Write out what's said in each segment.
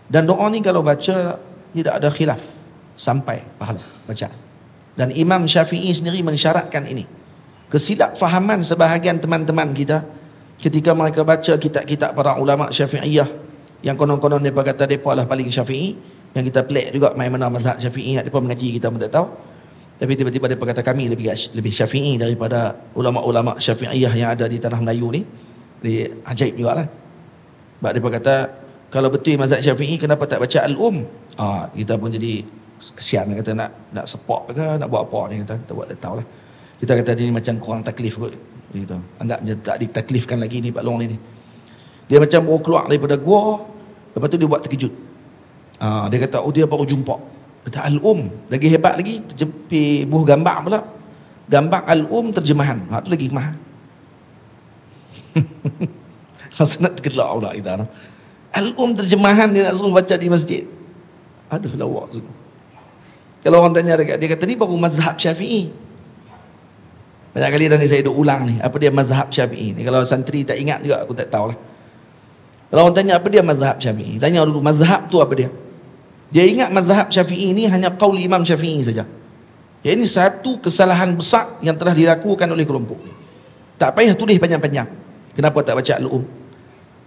Dan doa ni kalau baca tidak ada khilaf, sampai pahala bacaan. Dan Imam Syafi'i sendiri mensyaratkan ini. Kesilap fahaman sebahagian teman-teman kita ketika mereka baca kitab-kitab para ulama Syafi'iyah yang konon-konon mereka kata mereka lah paling Syafi'i, yang kita pelik juga main mana mazhab Syafi'i, mereka mengaji kita pun tak tahu. Tapi tiba-tiba mereka kata kami lebih Syafi'i daripada ulama-ulama Syafi'iyah yang ada di tanah Melayu ni. Dia ajaib jugalah. Sebab mereka kata kalau betul mazhab Syafi'i kenapa tak baca Al-Um? Kita pun jadi kesian, kata nak support ke nak buat apa ni, kita buat tak tahulah. Kita kata dia ni macam kurang taklif kot gitu. Anggap dia tak ditaklifkan lagi ni Pak Long ni. Dia macam baru keluar daripada gua, lepas tu dia buat terkejut. Dia kata dia baru jumpa. Kata Al-Um, lagi hebat lagi, terjepit buah gambar pula. Gambar Al-Um terjemahan. Tu lagi mahal. Masa nak tergelak pula kita. Al-Um terjemahan dia nak suruh baca di masjid. Aduh lawak tu. Kalau orang tanya dekat dia, kata ni baru mazhab Syafi'i. Banyak kali dah ni saya duk ulang ni, apa dia mazhab Syafi'i ni. Kalau santri tak ingat juga aku tak tahulah. Kalau orang tanya apa dia mazhab Syafi'i, tanya dulu mazhab tu apa dia. Dia ingat mazhab Syafi'i ni hanya qaul Imam Syafi'i saja. Ya, ini satu kesalahan besar yang telah dilakukan oleh kelompok ni. Tak payah tulis panjang-panjang. Kenapa tak baca Al-Um?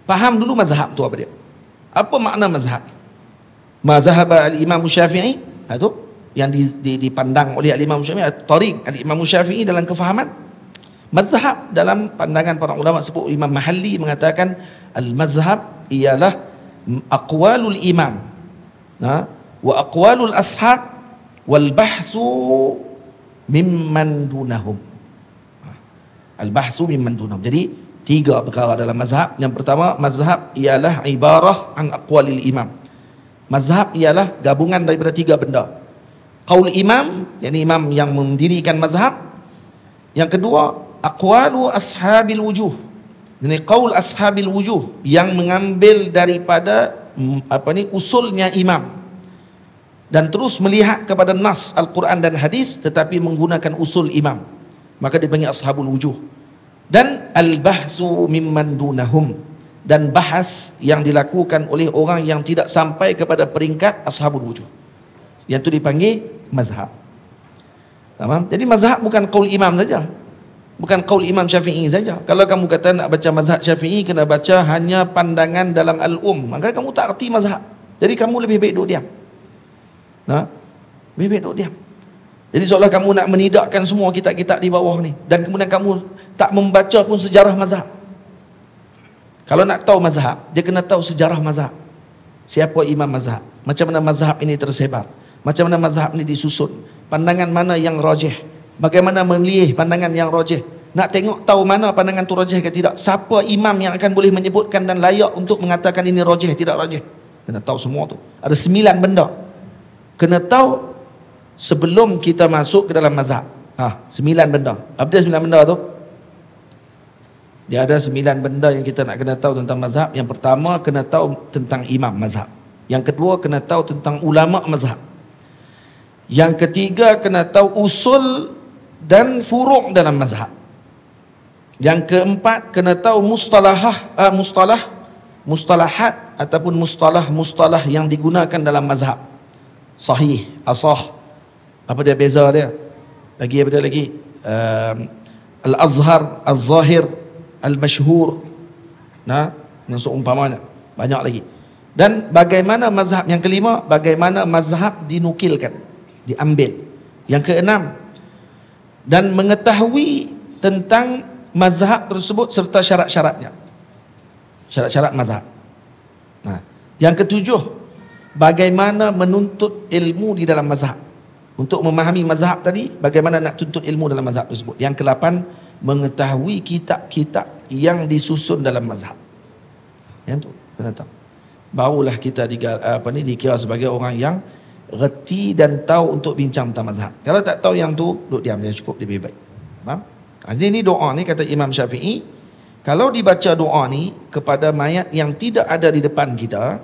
Faham dulu mazhab tu apa dia. Apa makna mazhab? Mazhab al-Imam Syafi'i, itu yang dipandang oleh al-Imam Syafi'i, tariq al-Imam Syafi'i dalam kefahaman. Mazhab dalam pandangan para ulama sebut, Imam Mahalli mengatakan al-mazhab ialah aqwalul imam wa aqwalul ashab wal bahthu mimman dunahum. Al-bahthu mimman dunahum. Jadi tiga perkara dalam mazhab. Yang pertama, mazhab ialah ibarah an aqwalil imam. Mazhab ialah gabungan daripada tiga benda. Qaul imam, yakni imam yang mendirikan mazhab. Yang kedua, aqwalu ashabil wujuh. Ini qaul ashabil wujuh yang mengambil daripada usulnya imam dan terus melihat kepada nas Al-Quran dan hadis tetapi menggunakan usul imam, maka dipanggil ashabul wujuh. Dan al-bahsu mimman dunahum, dan bahas yang dilakukan oleh orang yang tidak sampai kepada peringkat ashabul wujuh, yang itu dipanggil mazhab. Faham? Jadi mazhab bukan qaul imam saja, bukan qaul Imam Syafi'i saja. Kalau kamu kata nak baca mazhab Syafi'i kena baca hanya pandangan dalam Al-Um, maka kamu tak erti mazhab. Jadi kamu lebih baik duduk diam. Lebih baik duduk diam. Jadi seolah kamu nak menidakkan semua kitab-kitab di bawah ni, dan kemudian kamu tak membaca pun sejarah mazhab. Kalau nak tahu mazhab, dia kena tahu sejarah mazhab. Siapa imam mazhab, macam mana mazhab ini tersebar, macam mana mazhab ini disusun, pandangan mana yang rajih, bagaimana memilih pandangan yang rajih. Nak tengok tahu mana pandangan tu rajih ke tidak, siapa imam yang akan boleh menyebutkan dan layak untuk mengatakan ini rajih tidak rajih. Kena tahu semua tu. Ada 9 benda kena tahu sebelum kita masuk ke dalam mazhab. 9 benda. Apa dia 9 benda tu? Dia ada 9 benda yang kita nak kena tahu tentang mazhab. Yang pertama, kena tahu tentang imam mazhab. Yang kedua, kena tahu tentang ulama mazhab. Yang ketiga, kena tahu usul dan furu' dalam mazhab. Yang keempat, kena tahu mustalahat ataupun mustalah yang digunakan dalam mazhab. Sahih, asah. Apa dia beza dia? Lagi apa dia lagi? Al-azhar, al-zahir, al-mashhur. Yang seumpamanya. Banyak lagi. Dan bagaimana mazhab, yang kelima, bagaimana mazhab dinukilkan, diambil. Yang keenam, dan mengetahui tentang mazhab tersebut serta syarat-syaratnya. Syarat-syarat mazhab. Yang ketujuh, bagaimana menuntut ilmu di dalam mazhab. Untuk memahami mazhab tadi, bagaimana nak tuntut ilmu dalam mazhab tersebut. Yang kedelapan, mengetahui kitab-kitab yang disusun dalam mazhab. Yang tu kena tahu. Barulah kita dikira sebagai orang yang reti dan tahu untuk bincang tentang mazhab. Kalau tak tahu yang tu, duduk diam saja cukup, lebih baik. Faham? Ini doa ni kata Imam Syafi'i, kalau dibaca doa ni kepada mayat yang tidak ada di depan kita,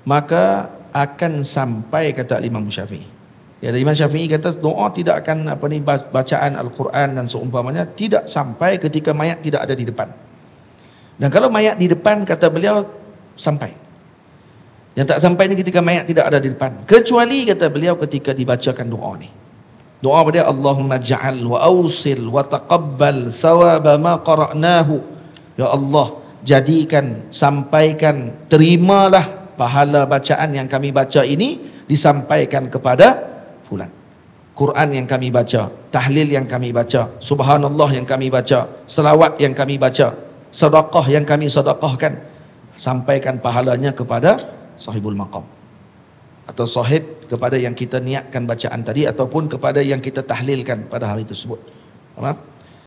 maka akan sampai, kata Imam Syafi'i. Ya, Imam Syafi'i kata doa tidak akan bacaan Al-Quran dan seumpamanya tidak sampai ketika mayat tidak ada di depan. Dan kalau mayat di depan, kata beliau, sampai. Yang tak sampai ni ketika mayat tidak ada di depan. Kecuali kata beliau ketika dibacakan doa ni. Doa pada Allahumma ja'al wa awsil wa taqabbal thawaba ma qara'nahu. Ya Allah, jadikan, sampaikan, terimalah pahala bacaan yang kami baca ini disampaikan kepada fulan. Quran yang kami baca, tahlil yang kami baca, subhanallah yang kami baca, selawat yang kami baca, sedekah yang kami sedekahkan, sampaikan pahalanya kepada sahibul maqam, atau sahib kepada yang kita niatkan bacaan tadi, ataupun kepada yang kita tahlilkan pada hari tersebut. Faham?